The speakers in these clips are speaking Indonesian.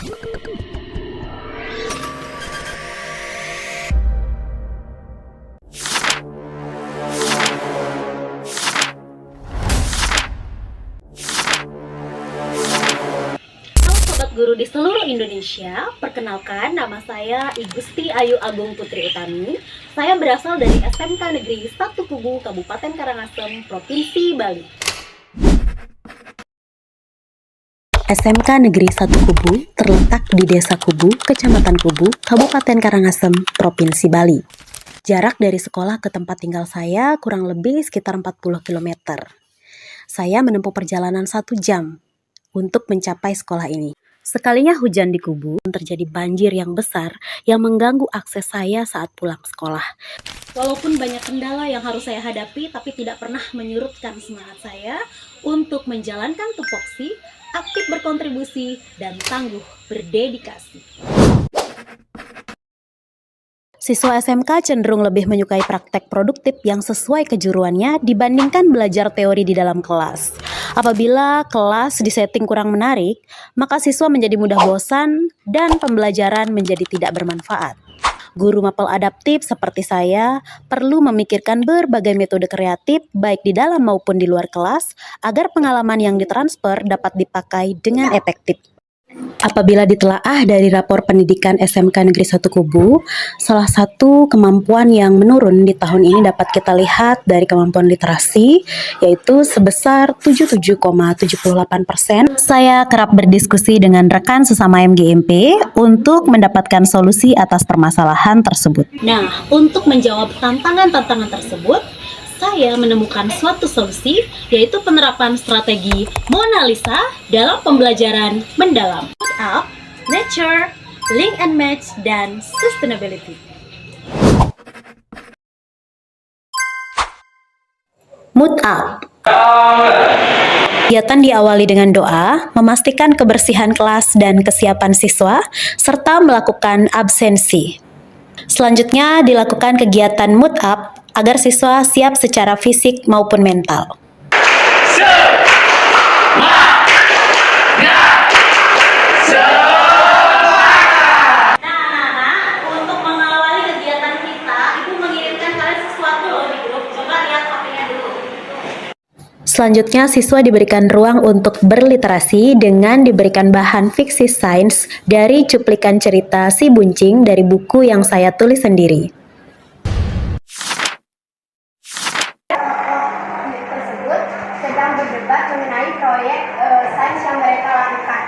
Sobat guru di seluruh Indonesia, perkenalkan nama saya Igusti Ayu Agung Putri Utami. Saya berasal dari SMK Negeri 1 Kubu, Kabupaten Karangasem, Provinsi Bali. SMK Negeri 1 Kubu terletak di Desa Kubu, Kecamatan Kubu, Kabupaten Karangasem, Provinsi Bali. Jarak dari sekolah ke tempat tinggal saya kurang lebih sekitar 40 km. Saya menempuh perjalanan 1 jam untuk mencapai sekolah ini. Sekalinya hujan di Kubu, terjadi banjir yang besar yang mengganggu akses saya saat pulang sekolah. Walaupun banyak kendala yang harus saya hadapi, tapi tidak pernah menyurutkan semangat saya untuk menjalankan tupoksi, aktif berkontribusi, dan tangguh berdedikasi. Siswa SMK cenderung lebih menyukai praktek produktif yang sesuai kejuruannya dibandingkan belajar teori di dalam kelas. Apabila kelas disetting kurang menarik, maka siswa menjadi mudah bosan dan pembelajaran menjadi tidak bermanfaat. Guru mapel adaptif seperti saya perlu memikirkan berbagai metode kreatif baik di dalam maupun di luar kelas agar pengalaman yang ditransfer dapat dipakai dengan efektif. Apabila ditelaah dari rapor pendidikan SMK Negeri 1 Kubu, salah satu kemampuan yang menurun di tahun ini dapat kita lihat dari kemampuan literasi, yaitu sebesar 77,78%. Saya kerap berdiskusi dengan rekan sesama MGMP untuk mendapatkan solusi atas permasalahan tersebut. Nah, untuk menjawab tantangan-tantangan tersebut, saya menemukan suatu solusi, yaitu penerapan strategi Mona Lisa dalam pembelajaran mendalam. Mood Up, Nature, Link and Match, dan Sustainability. Mood Up. Kegiatan diawali dengan doa, memastikan kebersihan kelas dan kesiapan siswa, serta melakukan absensi. Selanjutnya dilakukan kegiatan Mood Up agar siswa siap secara fisik maupun mental. Untuk mengawali kegiatan kita, Ibu mengirimkan kalian sesuatu loh di grup. Coba lihat HP-nya dulu. Selanjutnya, siswa diberikan ruang untuk berliterasi dengan diberikan bahan fiksi sains dari cuplikan cerita Si Buncing dari buku yang saya tulis sendiri. Sedang berdebat mengenai proyek sains yang mereka lakukan.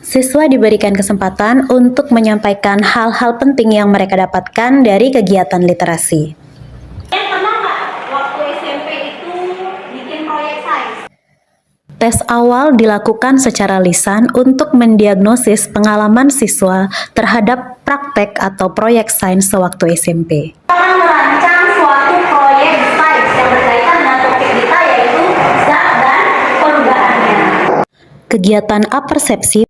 Siswa diberikan kesempatan untuk menyampaikan hal-hal penting yang mereka dapatkan dari kegiatan literasi. Pernah nggak waktu SMP itu bikin proyek sains? Tes awal dilakukan secara lisan untuk mendiagnosis pengalaman siswa terhadap praktek atau proyek sains sewaktu SMP. Akan merancang suatu proyek sains yang berkaitan dengan topik kita, yaitu zat dan perubahannya. Kegiatan apersepsi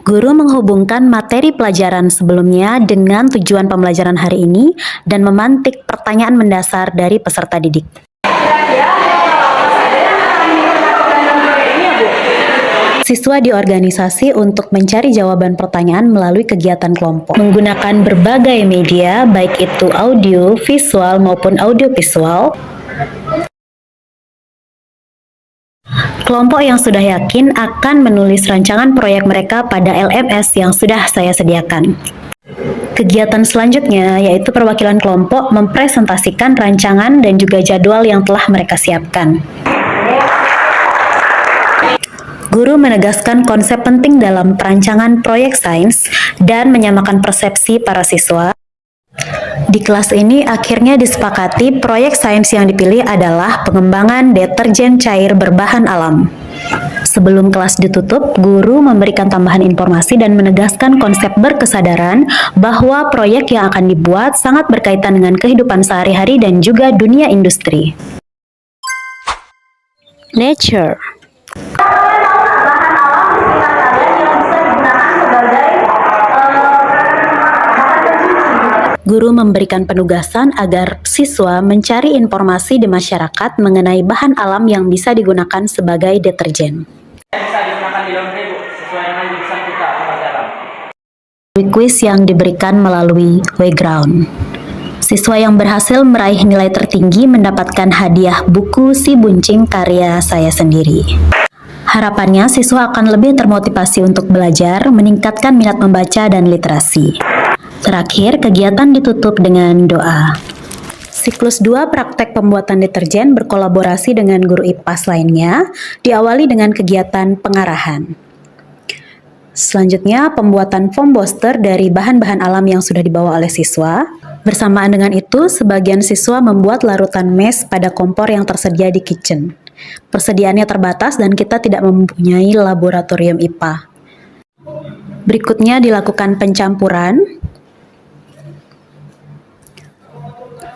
guru menghubungkan materi pelajaran sebelumnya dengan tujuan pembelajaran hari ini dan memantik pertanyaan mendasar dari peserta didik. Siswa diorganisasi untuk mencari jawaban pertanyaan melalui kegiatan kelompok. Menggunakan berbagai media, baik itu audio, visual maupun audiovisual. Kelompok yang sudah yakin akan menulis rancangan proyek mereka pada LMS yang sudah saya sediakan. Kegiatan selanjutnya yaitu perwakilan kelompok mempresentasikan rancangan dan juga jadwal yang telah mereka siapkan. Guru menegaskan konsep penting dalam perancangan proyek sains dan menyamakan persepsi para siswa. Di kelas ini akhirnya disepakati proyek sains yang dipilih adalah pengembangan deterjen cair berbahan alam. Sebelum kelas ditutup, guru memberikan tambahan informasi dan menegaskan konsep berkesadaran bahwa proyek yang akan dibuat sangat berkaitan dengan kehidupan sehari-hari dan juga dunia industri. Nature. Guru memberikan penugasan agar siswa mencari informasi di masyarakat mengenai bahan alam yang bisa digunakan sebagai deterjen. Bisa digunakan di laundry, Bu, sesuai dengan jurusan kita pelajaran. Kuis yang diberikan melalui Playground. Siswa yang berhasil meraih nilai tertinggi mendapatkan hadiah buku Si Buncing karya saya sendiri. Harapannya siswa akan lebih termotivasi untuk belajar, meningkatkan minat membaca dan literasi. Terakhir, kegiatan ditutup dengan doa. Siklus 2 praktek pembuatan deterjen berkolaborasi dengan guru IPAS lainnya, diawali dengan kegiatan pengarahan. Selanjutnya, pembuatan foam booster dari bahan-bahan alam yang sudah dibawa oleh siswa. Bersamaan dengan itu, sebagian siswa membuat larutan mes pada kompor yang tersedia di kitchen. Persediaannya terbatas dan kita tidak mempunyai laboratorium IPA. Berikutnya dilakukan pencampuran.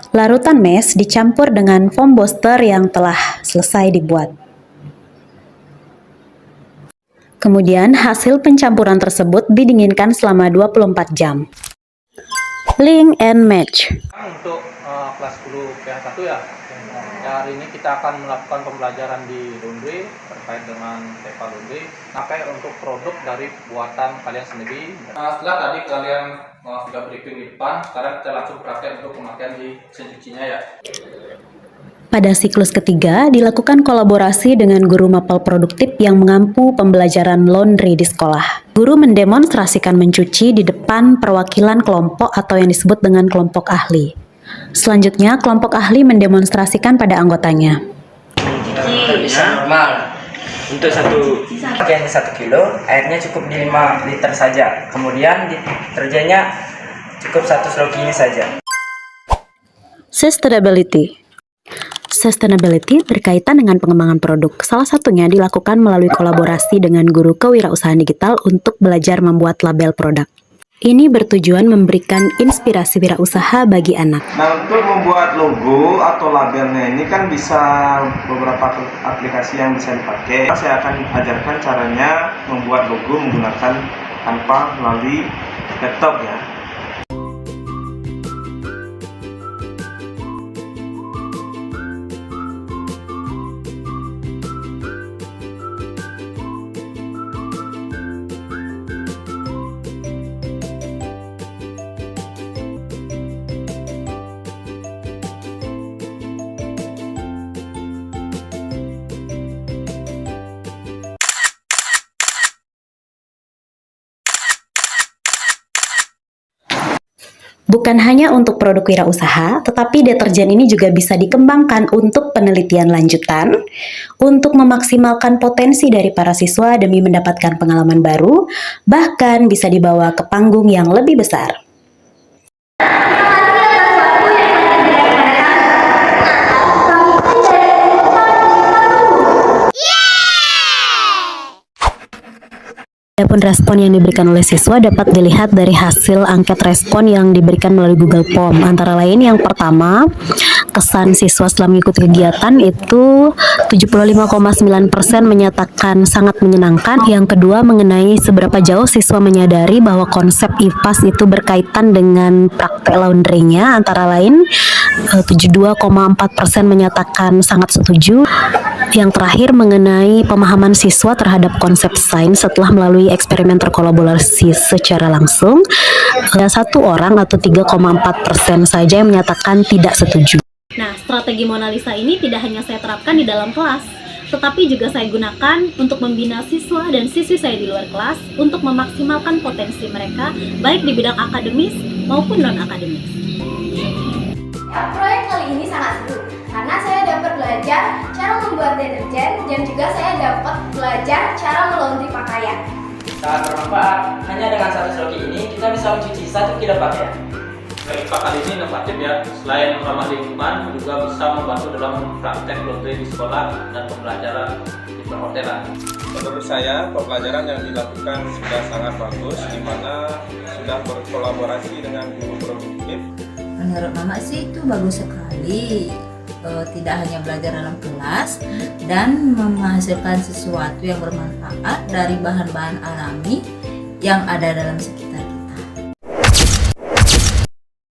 Larutan mes dicampur dengan foam booster yang telah selesai dibuat. Kemudian hasil pencampuran tersebut didinginkan selama 24 jam. Link and match. Untuk kelas 10 PH1 ya, hari ini kita akan melakukan pembelajaran di laundry terkait dengan TEPA laundry, pakai untuk produk dari buatan kalian sendiri. Setelah tadi kalian sudah briefing di depan, sekarang kita langsung praktek untuk pemakaian di mesin cucinya ya. Pada siklus ketiga, dilakukan kolaborasi dengan guru mapel produktif yang mengampu pembelajaran laundry di sekolah. Guru mendemonstrasikan mencuci di depan perwakilan kelompok atau yang disebut dengan kelompok ahli. Selanjutnya, kelompok ahli mendemonstrasikan pada anggotanya. Bisa normal. Untuk satu pakaiannya 1 kilo, airnya cukup di 5 liter saja. Kemudian deterjennya cukup 1 sloki ini saja. Sustainability berkaitan dengan pengembangan produk. Salah satunya dilakukan melalui kolaborasi dengan guru kewirausahaan digital untuk belajar membuat label produk. Ini bertujuan memberikan inspirasi wirausaha bagi anak. Nah, untuk membuat logo atau labelnya ini kan bisa beberapa aplikasi yang bisa dipakai. Saya akan ajarkan caranya membuat logo menggunakan tanpa melalui laptop ya. Bukan hanya untuk produk wirausaha, tetapi deterjen ini juga bisa dikembangkan untuk penelitian lanjutan, untuk memaksimalkan potensi dari para siswa demi mendapatkan pengalaman baru, bahkan bisa dibawa ke panggung yang lebih besar. Adapun respon yang diberikan oleh siswa dapat dilihat dari hasil angket respon yang diberikan melalui Google Form. Antara lain yang pertama, kesan siswa setelah mengikuti kegiatan itu 75,9% menyatakan sangat menyenangkan. Yang kedua, mengenai seberapa jauh siswa menyadari bahwa konsep IPAS itu berkaitan dengan praktek laundry-nya. Antara lain 72,4% menyatakan sangat setuju. Yang terakhir mengenai pemahaman siswa terhadap konsep sains setelah melalui eksperimen terkolaborasi secara langsung, ada 1 orang atau 3,4% saja yang menyatakan tidak setuju. Nah, strategi Mona Lisa ini tidak hanya saya terapkan di dalam kelas, tetapi juga saya gunakan untuk membina siswa dan siswi saya di luar kelas untuk memaksimalkan potensi mereka, baik di bidang akademis maupun non-akademis. Proyek kali ini sangat seru, karena saya dapat belajar cara membuat deterjen dan juga saya dapat belajar cara melaundry pakaian. Sangat bermanfaat. Hanya dengan 1 sloki ini kita bisa mencuci 1 kilo pakaian. IPA kali ini inovatif ya, selain ramah lingkungan juga bisa membantu dalam praktek laundry di sekolah dan pembelajaran di perhotelan. Menurut saya, pembelajaran yang dilakukan sudah sangat bagus, di mana sudah berkolaborasi dengan guru produktif. Menurut Mama sih itu bagus sekali, tidak hanya belajar dalam kelas dan menghasilkan sesuatu yang bermanfaat dari bahan-bahan alami yang ada dalam sekitar.